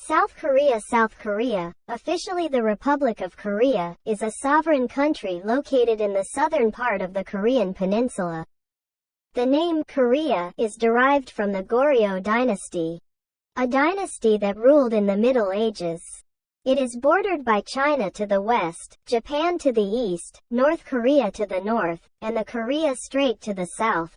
South Korea, officially the Republic of Korea, is a sovereign country located in the southern part of the Korean peninsula. The name Korea is derived from the Goryeo dynasty, a dynasty that ruled in the Middle Ages. It is bordered by China to the west, Japan to the east, North Korea to the north, and the Korea Strait to the south.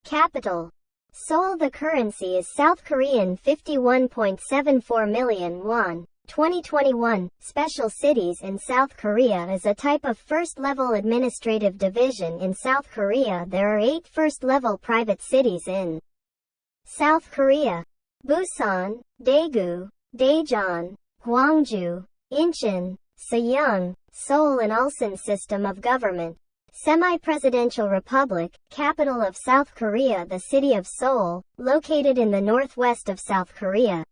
Capital: Seoul. The currency is South Korean 51.74 million won. 2021. Special cities in South Korea is a type of first-level administrative division in South Korea. There are 8 first-level private cities in South Korea: Busan, Daegu, Daejeon, Gwangju, Incheon, Sejong, Seoul and Ulsan. System of government: Semi-presidential republic. Capital of South Korea: the city of Seoul, located in the northwest of South Korea.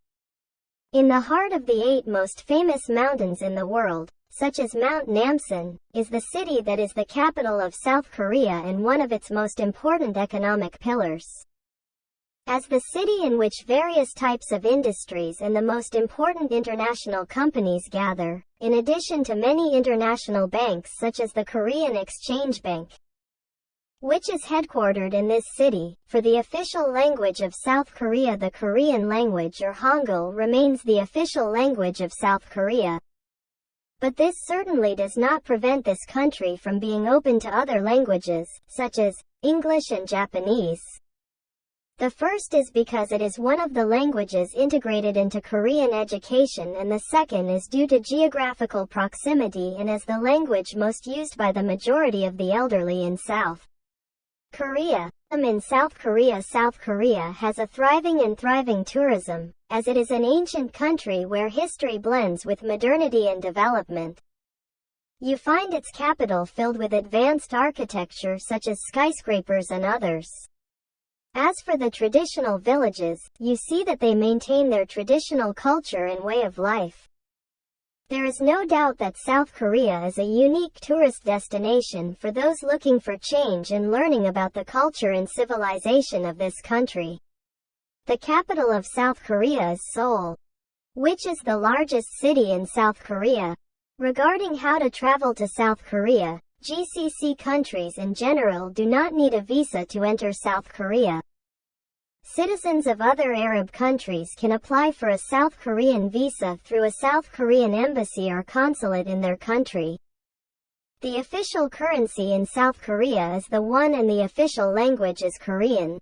In the heart of the 8 most famous mountains in the world, such as Mount Namsan, is the city that is the capital of South Korea and one of its most important economic pillars. As the city in which various types of industries and the most important international companies gather, in addition to many international banks such as the Korean Exchange Bank, which is headquartered in this city. For the official language of South Korea, the Korean language or Hangul remains the official language of South Korea. But this certainly does not prevent this country from being open to other languages, such as English and Japanese. The first is because it is one of the languages integrated into Korean education, and the second is due to geographical proximity and as the language most used by the majority of the elderly in South Korea. In South Korea has a thriving tourism, as it is an ancient country where history blends with modernity and development. You find its capital filled with advanced architecture such as skyscrapers and others. As for the traditional villages, you see that they maintain their traditional culture and way of life. There is no doubt that South Korea is a unique tourist destination for those looking for change and learning about the culture and civilization of this country. The capital of South Korea is Seoul, which is the largest city in South Korea. Regarding how to travel to South Korea, GCC countries in general do not need a visa to enter South Korea. Citizens of other Arab countries can apply for a South Korean visa through a South Korean embassy or consulate in their country. The official currency in South Korea is the won and the official language is Korean.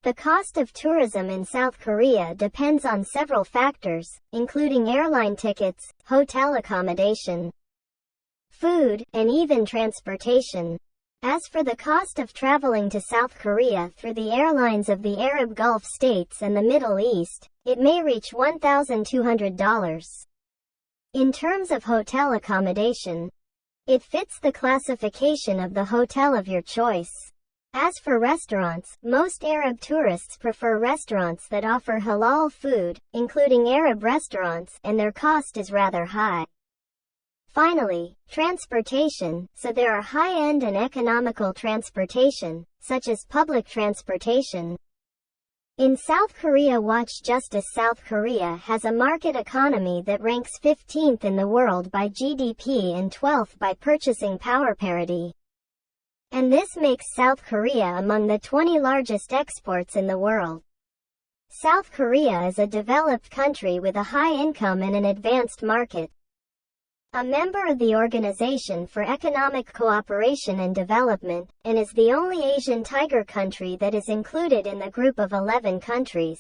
The cost of tourism in South Korea depends on several factors, including airline tickets, hotel accommodation, food, and even transportation. As for the cost of traveling to South Korea through the airlines of the Arab Gulf states and the Middle East, it may reach $1,200. In terms of hotel accommodation, it fits the classification of the hotel of your choice. As for restaurants, most Arab tourists prefer restaurants that offer halal food, including Arab restaurants, and their cost is rather high. Finally, transportation, so there are high-end and economical transportation, such as public transportation. In South Korea, watch Justice. South Korea has a market economy that ranks 15th in the world by GDP and 12th by purchasing power parity. And this makes South Korea among the 20 largest exports in the world. South Korea is a developed country with a high income and an advanced market. A member of the Organization for Economic Cooperation and Development, and is the only Asian tiger country that is included in the group of 11 countries.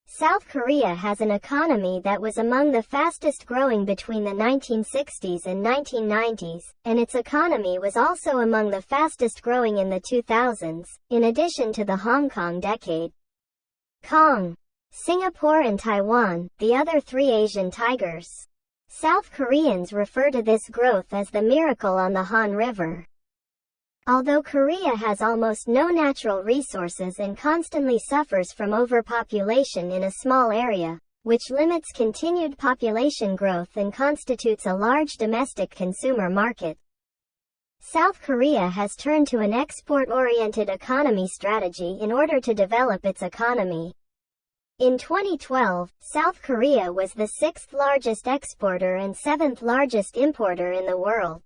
South Korea has an economy that was among the fastest growing between the 1960s and 1990s, and its economy was also among the fastest growing in the 2000s, in addition to the Hong Kong decade. Kong, Singapore and Taiwan, the other 3 Asian tigers. South Koreans refer to this growth as the miracle on the Han River. Although Korea has almost no natural resources and constantly suffers from overpopulation in a small area, which limits continued population growth and constitutes a large domestic consumer market, South Korea has turned to an export-oriented economy strategy in order to develop its economy. In 2012, South Korea was the sixth largest exporter and seventh largest importer in the world.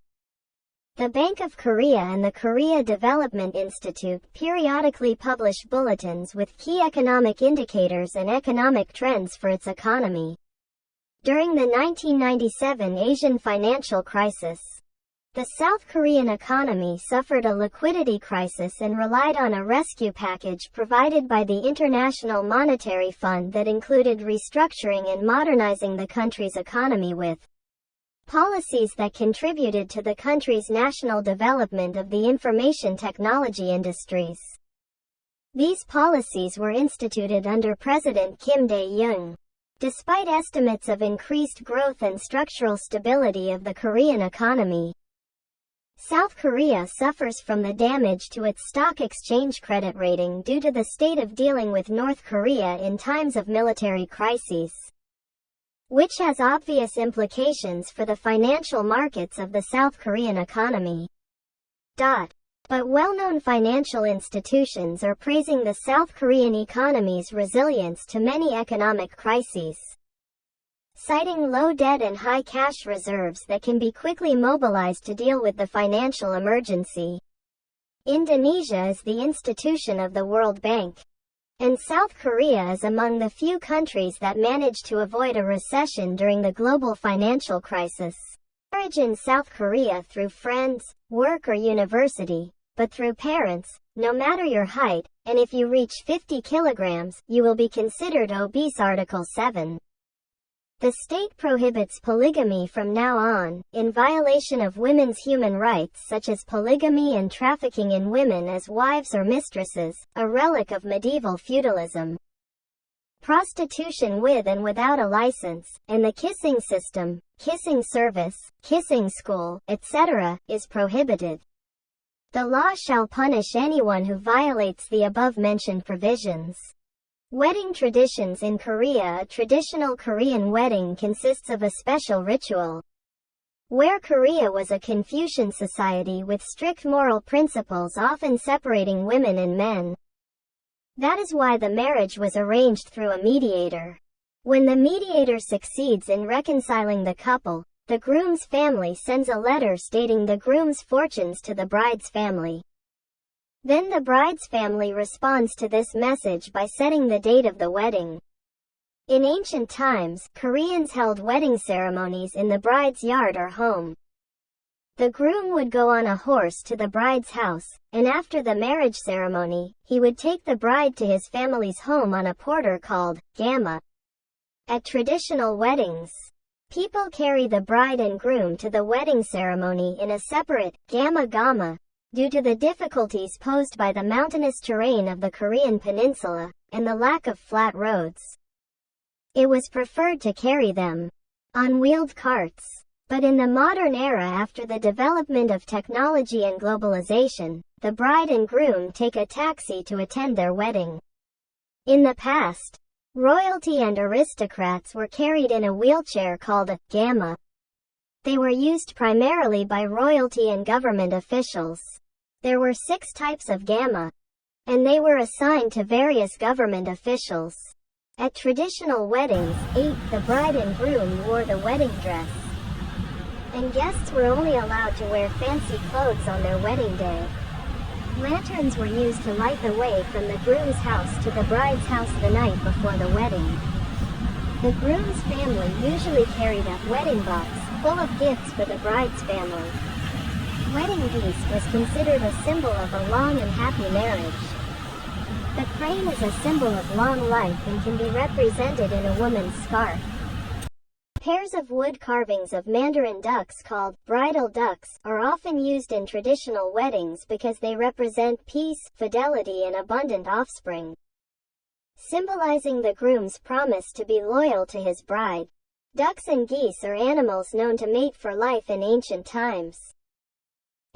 The Bank of Korea and the Korea Development Institute periodically publish bulletins with key economic indicators and economic trends for its economy. During the 1997 Asian financial crisis, the South Korean economy suffered a liquidity crisis and relied on a rescue package provided by the International Monetary Fund that included restructuring and modernizing the country's economy with policies that contributed to the country's national development of the information technology industries. These policies were instituted under President Kim Dae-jung. Despite estimates of increased growth and structural stability of the Korean economy, South Korea suffers from the damage to its stock exchange credit rating due to the state of dealing with North Korea in times of military crises, which has obvious implications for the financial markets of the South Korean economy. But well-known financial institutions are praising the South Korean economy's resilience to many economic crises, citing low debt and high cash reserves that can be quickly mobilized to deal with the financial emergency. Indonesia is the institution of the World Bank, and South Korea is among the few countries that managed to avoid a recession during the global financial crisis. Marriage in South Korea through friends, work or university, but through parents, no matter your height, and if you reach 50 kilograms, you will be considered obese. Article 7. The state prohibits polygamy from now on, in violation of women's human rights such as polygamy and trafficking in women as wives or mistresses, a relic of medieval feudalism. Prostitution with and without a license, and the kissing system, kissing service, kissing school, etc., is prohibited. The law shall punish anyone who violates the above-mentioned provisions. Wedding traditions in Korea. A traditional Korean wedding consists of a special ritual. Where Korea was a Confucian society with strict moral principles often separating women and men. That is why the marriage was arranged through a mediator. When the mediator succeeds in reconciling the couple, the groom's family sends a letter stating the groom's fortunes to the bride's family. Then the bride's family responds to this message by setting the date of the wedding. In ancient times, Koreans held wedding ceremonies in the bride's yard or home. The groom would go on a horse to the bride's house, and after the marriage ceremony, he would take the bride to his family's home on a porter called gama. At traditional weddings, people carry the bride and groom to the wedding ceremony in a separate gama, due to the difficulties posed by the mountainous terrain of the Korean peninsula, and the lack of flat roads. It was preferred to carry them on wheeled carts. But in the modern era, after the development of technology and globalization, the bride and groom take a taxi to attend their wedding. In the past, royalty and aristocrats were carried in a wheelchair called a gama. They were used primarily by royalty and government officials. There were 6 types of gama, and they were assigned to various government officials. At traditional weddings, the bride and groom wore the wedding dress, and guests were only allowed to wear fancy clothes on their wedding day. Lanterns were used to light the way from the groom's house to the bride's house the night before the wedding. The groom's family usually carried a wedding box full of gifts for the bride's family. Wedding geese was considered a symbol of a long and happy marriage. The crane is a symbol of long life and can be represented in a woman's scarf. Pairs of wood carvings of mandarin ducks called bridal ducks are often used in traditional weddings because they represent peace, fidelity, and abundant offspring, symbolizing the groom's promise to be loyal to his bride. Ducks and geese are animals known to mate for life in ancient times.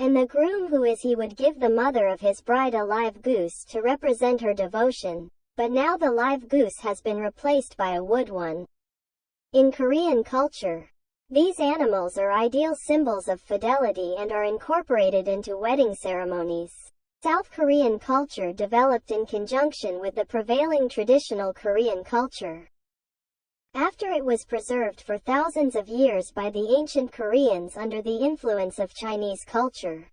And the groom he would give the mother of his bride a live goose to represent her devotion, but now the live goose has been replaced by a wood one. In Korean culture, these animals are ideal symbols of fidelity and are incorporated into wedding ceremonies. South Korean culture developed in conjunction with the prevailing traditional Korean culture. After it was preserved for thousands of years by the ancient Koreans under the influence of Chinese culture,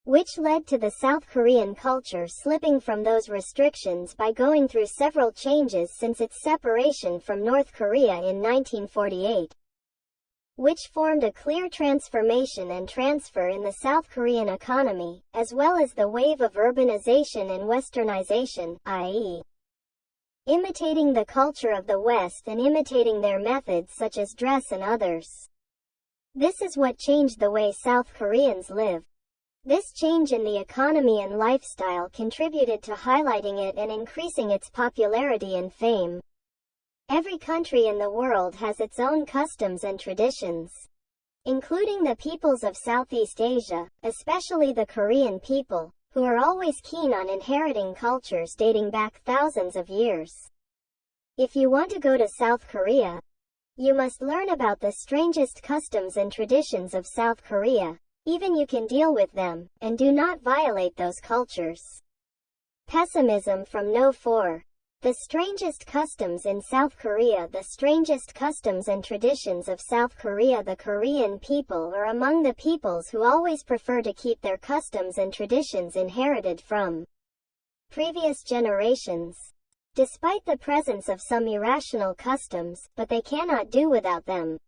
which led to the South Korean culture slipping from those restrictions by going through several changes since its separation from North Korea in 1948. Which formed a clear transformation and transfer in the South Korean economy, as well as the wave of urbanization and westernization, i.e., imitating the culture of the West and imitating their methods such as dress and others. This is what changed the way South Koreans live. This change in the economy and lifestyle contributed to highlighting it and increasing its popularity and fame. Every country in the world has its own customs and traditions, including the peoples of Southeast Asia, especially the Korean people, who are always keen on inheriting cultures dating back thousands of years. If you want to go to South Korea, you must learn about the strangest customs and traditions of South Korea. Even you can deal with them, and do not violate those cultures. Pessimism from No. 4. The strangest customs in South Korea. The strangest customs and traditions of South Korea. The Korean people are among the peoples who always prefer to keep their customs and traditions inherited from previous generations, despite the presence of some irrational customs, but they cannot do without them.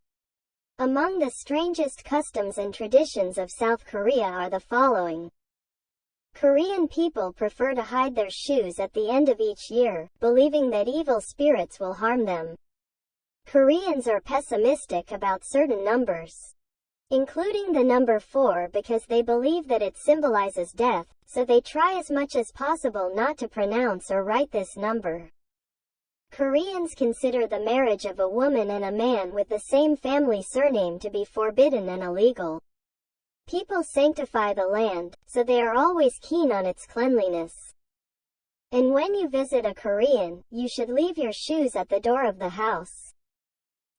Among the strangest customs and traditions of South Korea are the following. Korean people prefer to hide their shoes at the end of each year, believing that evil spirits will harm them. Koreans are pessimistic about certain numbers, including the number 4, because they believe that it symbolizes death, so they try as much as possible not to pronounce or write this number. Koreans consider the marriage of a woman and a man with the same family surname to be forbidden and illegal. People sanctify the land, so they are always keen on its cleanliness. And when you visit a Korean, you should leave your shoes at the door of the house.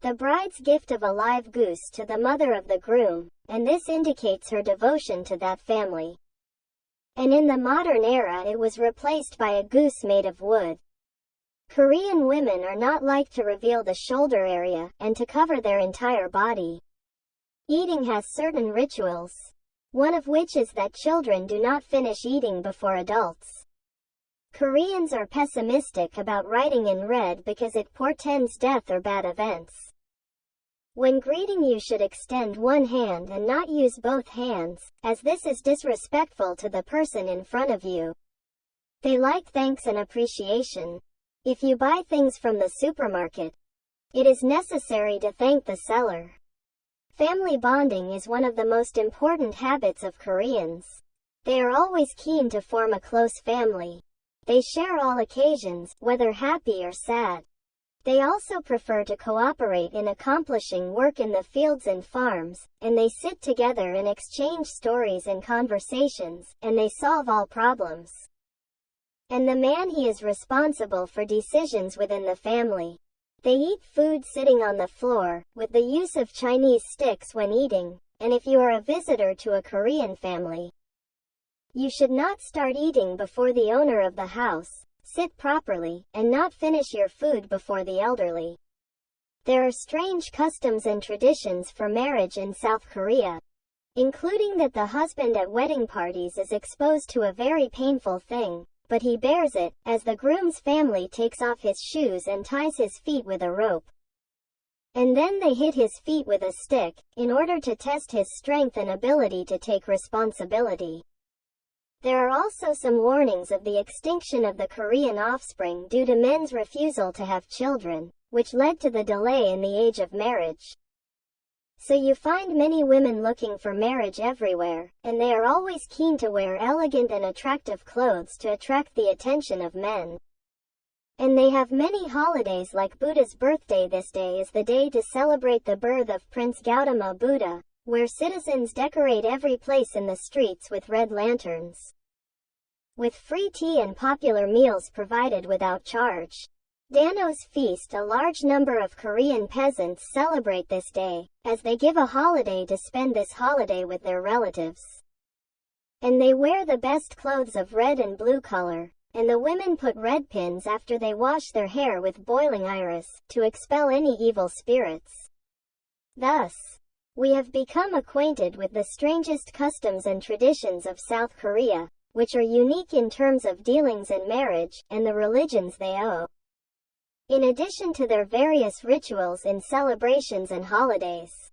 The bride's gift of a live goose to the mother of the groom, and this indicates her devotion to that family. And in the modern era it was replaced by a goose made of wood. Korean women are not like to reveal the shoulder area, and to cover their entire body. Eating has certain rituals, one of which is that children do not finish eating before adults. Koreans are pessimistic about writing in red because it portends death or bad events. When greeting, you should extend one hand and not use both hands, as this is disrespectful to the person in front of you. They like thanks and appreciation. If you buy things from the supermarket, it is necessary to thank the seller. Family bonding is one of the most important habits of Koreans. They are always keen to form a close family. They share all occasions, whether happy or sad. They also prefer to cooperate in accomplishing work in the fields and farms, and they sit together and exchange stories and conversations, and they solve all problems. And the man, he is responsible for decisions within the family. They eat food sitting on the floor, with the use of Chinese sticks when eating, and if you are a visitor to a Korean family, you should not start eating before the owner of the house, sit properly, and not finish your food before the elderly. There are strange customs and traditions for marriage in South Korea, including that the husband at wedding parties is exposed to a very painful thing, but he bears it, as the groom's family takes off his shoes and ties his feet with a rope. And then they hit his feet with a stick, in order to test his strength and ability to take responsibility. There are also some warnings of the extinction of the Korean offspring due to men's refusal to have children, which led to the delay in the age of marriage. So you find many women looking for marriage everywhere, and they are always keen to wear elegant and attractive clothes to attract the attention of men. And they have many holidays like Buddha's birthday. This day is the day to celebrate the birth of Prince Gautama Buddha, where citizens decorate every place in the streets with red lanterns, with free tea and popular meals provided without charge. Danos Feast. A large number of Korean peasants celebrate this day, as they give a holiday to spend this holiday with their relatives. And they wear the best clothes of red and blue color. And the women put red pins after they wash their hair with boiling iris, to expel any evil spirits. Thus, we have become acquainted with the strangest customs and traditions of South Korea, which are unique in terms of dealings and marriage, and the religions they owe. In addition to their various rituals in celebrations and holidays.